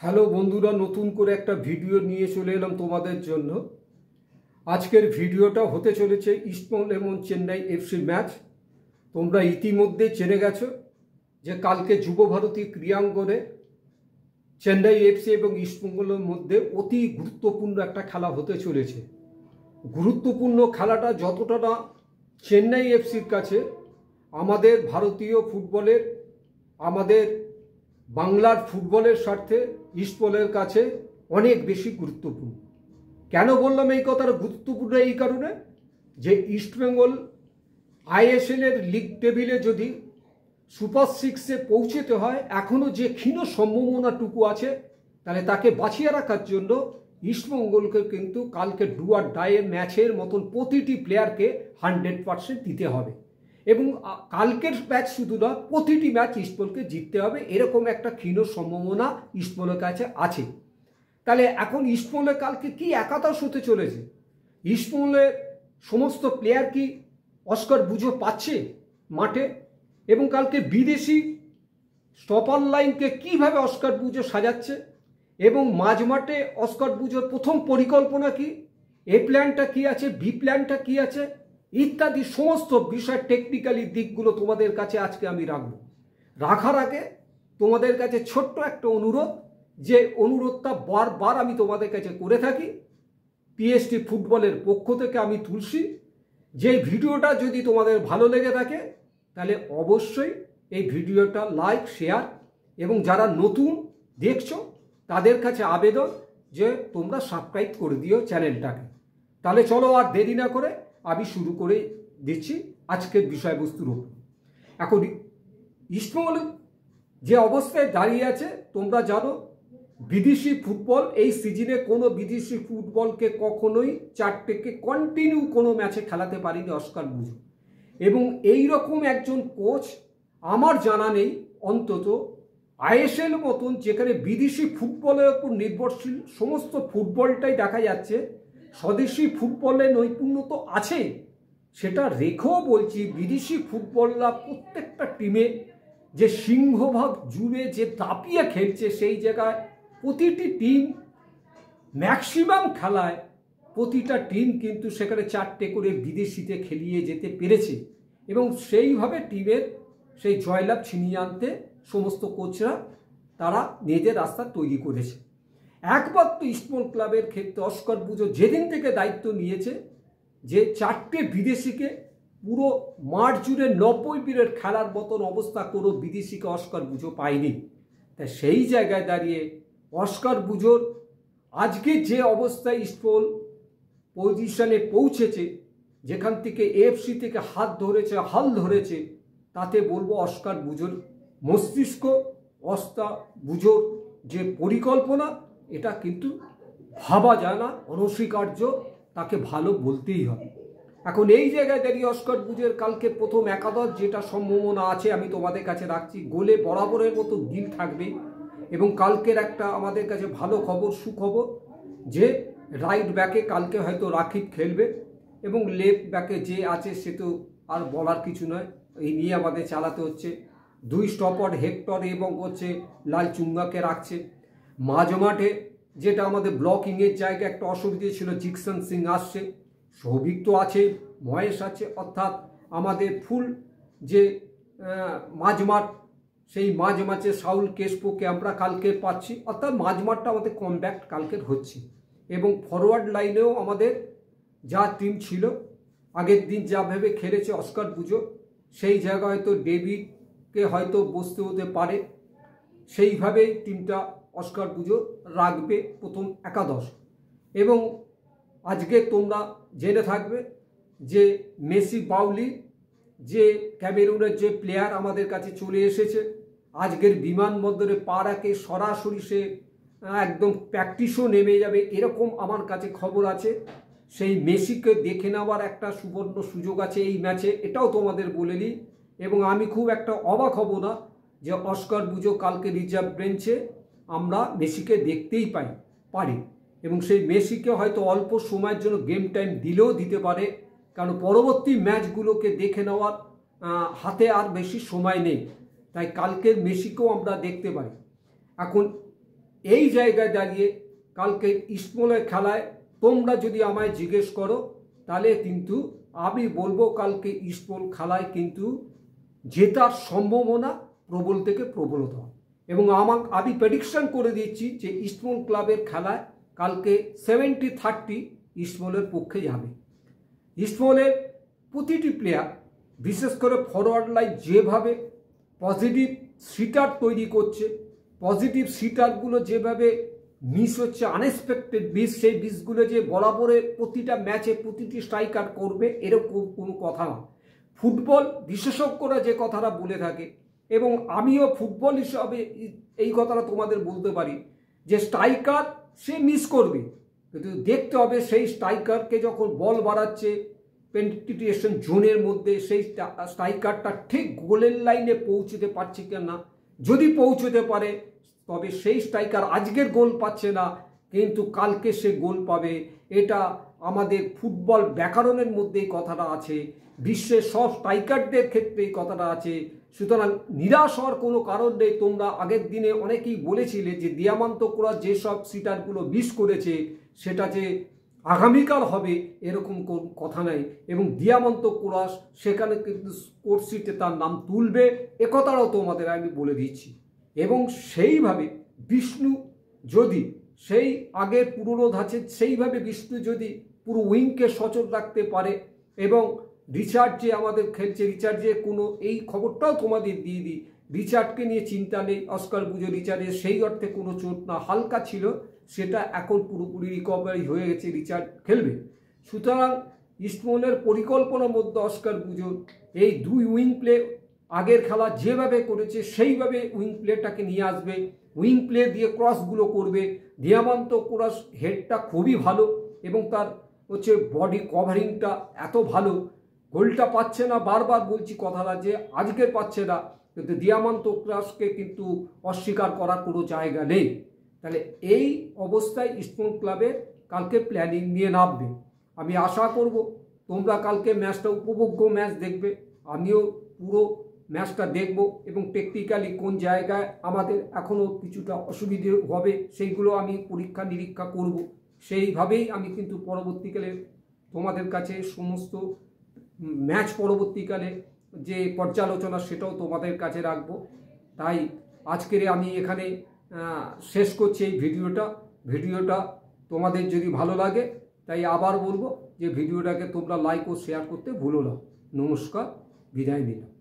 Hello বন্ধুরা, নতুন করে একটা ভিডিও নিয়ে চলে এলাম তোমাদের জন্য। আজকের ভিডিওটা হতে চলেছে ইস্টবেঙ্গল এবং চেন্নাই এফসি ম্যাচ। তোমরা ইতিমধ্যে জেনে গেছো যে কালকে যুবভারতী ক্রীড়াঙ্গনে চেন্নাই এফসি এবং ইস্টবেঙ্গলের মধ্যে অতি গুরুত্বপূর্ণ একটা খেলা হতে চলেছে। গুরুত্বপূর্ণ খেলাটা যতটা না চেন্নাই এফসির কাছে, আমাদের ভারতীয় ফুটবলের, আমাদের বাংলার ফুটবলের স্বার্থে ইস্টবেঙ্গলের কাছে অনেক বেশি গুরুত্বপূর্ণ। কেন বললাম এই কথাটা গুরুত্বপূর্ণ? এই কারণে যে ইস্টবেঙ্গল আইএসএলের লিগ টেবিলে যদি সুপার সিক্সে পৌঁছতে হয়, এখনও যে ক্ষীণ সম্ভাবনাটুকু আছে, তাহলে তাকে বাঁচিয়ে রাখার জন্য ইস্টবেঙ্গলকে কিন্তু কালকে ডু আর ডাই ম্যাচের মতন প্রতিটি প্লেয়ারকে 100% দিতে হবে। এবং কালকের ম্যাচ শুধু না, প্রতিটি ম্যাচ ইস্টবেঙ্গলকে জিততে হবে, এরকম একটা ক্ষীণ সম্ভাবনা ইস্টবেঙ্গলের কাছে আছে। তাহলে এখন ইস্টবেঙ্গলের কালকে কি একাদশ হতে চলেছে? ইস্টবেঙ্গলের সমস্ত প্লেয়ার কি অস্কার বুঝো পাচ্ছে মাঠে? এবং কালকে বিদেশি স্টপার লাইনকে কিভাবে অস্কার বুঝো সাজাচ্ছে, এবং মাঝমাঠে অস্কার বুঝোর প্রথম পরিকল্পনা কি, এ প্ল্যানটা কি আছে, বি প্ল্যানটা কি আছে, ইত্যাদি সমস্ত বিষয় টেকনিক্যালি দিকগুলো তোমাদের কাছে আজকে আমি রাখার আগে তোমাদের কাছে ছোট্ট একটা অনুরোধ, যে অনুরোধটা বারবার আমি তোমাদের কাছে করে থাকি। পিএসটি ফুটবলের পক্ষ থেকে আমি তুলসী, যে ভিডিওটা যদি তোমাদের ভালো লেগে থাকে তাহলে অবশ্যই এই ভিডিওটা লাইক, শেয়ার, এবং যারা নতুন দেখছো তাদের কাছে আবেদন যে তোমরা সাবস্ক্রাইব করে দিও চ্যানেলটাকে। তাহলে চলো আর দেরি না করে আমি শুরু করে দিচ্ছি আজকের বিষয়বস্তুর উপর। এখন ইস্টবেঙ্গল যে অবস্থায় দাঁড়িয়ে আছে তোমরা জানো, বিদেশি ফুটবল এই সিজনে কোনো বিদেশি ফুটবলকে কখনোই 4টেকে কন্টিনিউ কোনো ম্যাচে খেলাতে পারেনি অস্কার বুঝো। এবং এই রকম একজন কোচ আমার জানা নেই, অন্তত আইএসএল মতন যেখানে বিদেশি ফুটবলের উপর নির্ভরশীল সমস্ত ফুটবলটাই দেখা যাচ্ছে, স্বদেশি ফুটবলে নৈপুণ্য তো আছে, সেটা রেখেও বলছি বিদেশি ফুটবলরা প্রত্যেকটা টিমে যে সিংহভাগ জুড়ে যে দাপিয়ে খেলছে, সেই জায়গায় প্রতিটি টিম ম্যাক্সিমাম খেলায় প্রতিটা টিম কিন্তু সেখানে 4টে করে বিদেশিতে খেলিয়ে যেতে পেরেছে, এবং সেইভাবে টিমের সেই জয়লাভ ছিনিয়ে আনতে সমস্ত কোচরা তারা নিজের রাস্তা তৈরি করেছে। একবার তো ইস্টবেঙ্গল ক্লাবের ক্ষেত্রে অস্কার বুঝো যেদিন থেকে দায়িত্ব নিয়েছে, যে 4টে বিদেশিকে পুরো মাঠ জুড়ে 90 মিনিট খেলার মতন অবস্থা কোনো বিদেশিকে অস্কার বুঝো পায়নি। তাই সেই জায়গায় দাঁড়িয়ে অস্কার বুঝোর আজকে যে অবস্থায় ইস্টবেঙ্গল পজিশনে পৌঁছেছে, যেখান থেকে এএফসি থেকে হাল ধরেছে, তাতে বলবো অস্কার বুঝোর মস্তিষ্ক, অস্কার বুঝোর যে পরিকল্পনা, এটা কিন্তু ভাবা যায় না, অনস্বীকার্য, তাকে ভালো বলতেই হবে। এখন এই জায়গায় দাঁড়িয়ে অস্কার বুঝোর কালকে প্রথম একাদশ যেটা সম্ভাবনা আছে আমি তোমাদের কাছে রাখছি, গোলে বরাবরের মতো গিল থাকবে। এবং কালকের একটা আমাদের কাছে ভালো খবর, সুখবর, যে রাইট ব্যাকে কালকে হয়তো রাকিব খেলবে, এবং লেফট ব্যাকে যে আছে সে তো আর বলার কিছু নয়, এই নিয়ে আমাদের চালাতে হচ্ছে। 2 স্টপার হেক্টর এবং লালচুঙ্গাকে রাখছে। মাঝমাঠে যেটা আমাদের ব্লকিংয়ের জায়গায় একটা অসুবিধে ছিল, জিকসন সিং আসছে, সৌভিক তো আছে, মহেশ আছে, অর্থাৎ আমাদের ফুল যে মাঝমাঠ, সেই মাঝমাঠে সাউল কেশপোকে আমরা কালকে পাচ্ছি, অর্থাৎ মাঝমাঠটা আমাদের কমব্যাক্ট কালকের হচ্ছে। এবং ফরওয়ার্ড লাইনেও আমাদের যা টিম ছিল আগের দিন যা ভেবে খেলেছে অস্কার বুঝো, সেই জায়গায় হয়তো ডেভিডকে হয়তো বসতে হতে পারে, সেইভাবেই টিমটা অস্কার বুঝো রাখবে প্রথম একাদশ। এবং আজকে তোমরা জেনে থাকবে যে মেসি বাউলি যে ক্যামেরুনের যে প্লেয়ার আমাদের কাছে চলে এসেছে, আজকের বিমানবন্দরে পা রাখে সরাসরি সে একদম প্র্যাকটিসও নেমে যাবে, এরকম আমার কাছে খবর আছে। সেই মেসিকে দেখে নেওয়ার একটা সুবর্ণ সুযোগ আছে এই ম্যাচে, এটাও তোমাদের বলে নিই। এবং আমি খুব একটা অবাক হব না যে অস্কার বুঝো কালকে রিজার্ভ বেঞ্চে আমরা মেসিকে দেখতেই পারি, এবং সেই মেসিকে হয়তো অল্প সময়ের জন্য গেম টাইম দিলেও দিতে পারে, কারণ পরবর্তী ম্যাচগুলোকে দেখে নেওয়ার হাতে আর বেশি সময় নেই, তাই কালকের মেসিকেও আমরা দেখতে পারি। এখন এই জায়গায় দাঁড়িয়ে কালকে ইস্টবেঙ্গলের খেলায় তোমরা যদি আমায় জিজ্ঞেস করো তাহলে কিন্তু আমি বলবো কালকে ইস্টবেঙ্গল খেলায় কিন্তু জেতার সম্ভাবনা প্রবল থেকে প্রবলতম। এবং আমি প্রেডিকশন করে দিচ্ছি যে ইস্টবেঙ্গল ক্লাবের খেলায় কালকে 70-30 ইস্টবেঙ্গলের পক্ষে যাবে। ইস্টবেঙ্গলের প্রতিটি প্লেয়ার, বিশেষ করে ফরওয়ার্ড লাইন যেভাবে পজিটিভ সিটার তৈরি করছে, পজিটিভ সিটারগুলো যেভাবে মিস হচ্ছে, আনএক্সপেক্টেড মিস, সেই মিসগুলো যে বরাবরের প্রতিটা ম্যাচে প্রতিটি স্ট্রাইকার করবে এরকম কোনো কথা না। ফুটবল বিশেষজ্ঞরা যে কথাটা বলে থাকে এবং আমিও ফুটবল হিসাবে এই কথাটা তোমাদের বলতে পারি যে স্ট্রাইকার সে মিস করবে, কিন্তু দেখতে হবে সেই স্ট্রাইকারকে যখন বল বাড়াচ্ছে পেনিট্রেশন জোনের মধ্যে সেই স্ট্রাইকারটা ঠিক গোলের লাইনে পৌঁছতে পারছে কি না। যদি পৌঁছতে পারে তবে সেই স্ট্রাইকার আজকের গোল পাচ্ছে না কিন্তু কালকে সে গোল পাবে। এটা আমাদের ফুটবল ব্যাকরণের মধ্যে এই কথাটা আছে, বিশ্বের সব স্ট্রাইকারদের ক্ষেত্রে এই কথাটা আছে। সুতরাং নিরাশ হওয়ার কোনো কারণ নেই। তোমরা আগের দিনে অনেকেই বলেছিলে যে দিয়ামান্ত কুরাশ যেসব সিটারগুলো মিস করেছে সেটা যে আগামীকাল হবে এরকম কোন কথা নাই, এবং দিয়ামান্ত কুরাশ সেখানে কিন্তু স্কোর শিটে তার নাম তুলবে একথাটাও তোমাদের আমি বলে দিচ্ছি। এবং সেইভাবে বিষ্ণু যদি সেই আগের পুরনো ধাঁচে সেইভাবে বিষ্ণু যদি পুরো উইংকে সচল রাখতে পারে এবং রিচার্ড যে আমাদের খেলছে, রিচার্ড যে কোনো এই খবরটাও তোমাদের দিয়ে দিই, রিচার্ডকে নিয়ে চিন্তা নেই। অস্কার বুঝো রিচার্ডের সেই অর্থে কোনো চোট না, হালকা ছিল, সেটা এখন পুরোপুরি রিকভারি হয়ে গেছে, রিচার্ড খেলবে। সুতরাং ইস্টবেঙ্গলের পরিকল্পনার মধ্যে অস্কার বুঝো এই দুই উইং প্লে আগের খেলা যেভাবে করেছে সেইভাবে উইং প্লেটাকে নিয়ে আসবে, উইং প্লে দিয়ে ক্রসগুলো করবে। দিয়ামান্ত কুরাশ হেডটা খুবই ভালো এবং তার হচ্ছে বডি কভারিংটা এত ভালো, গোলটা পাচ্ছে না, বারবার বলছি কথাটা যে আজকের পাচ্ছে না, কিন্তু দিয়ামান্ত কুরাশকে কিন্তু অস্বীকার করার কোনো জায়গা নেই। তাহলে এই অবস্থায় ইস্টবেঙ্গল ক্লাবের কালকে প্ল্যানিং নিয়ে নামবে। আমি আশা করব তোমরা কালকে ম্যাচটা উপভোগ্য ম্যাচ দেখবে, আমিও পুরো ম্যাচটা দেখব এবং টেকনিক্যালি কোন জায়গায় আমাদের এখনও কিছুটা অসুবিধে হবে সেইগুলো আমি পরীক্ষা নিরীক্ষা করব। সেইভাবেই আমি কিন্তু পরবর্তীকালে তোমাদের কাছে সমস্ত ম্যাচ পরবর্তীকালে যে পর্যালোচনা সেটাও তোমাদের কাছে রাখবো। তাই আজকের আমি এখানে শেষ করছি এই ভিডিওটা তোমাদের যদি ভালো লাগে তাই আবার বলবো যে ভিডিওটাকে তোমরা লাইক ও শেয়ার করতে ভুলো না। নমস্কার, বিদায় নিলাম।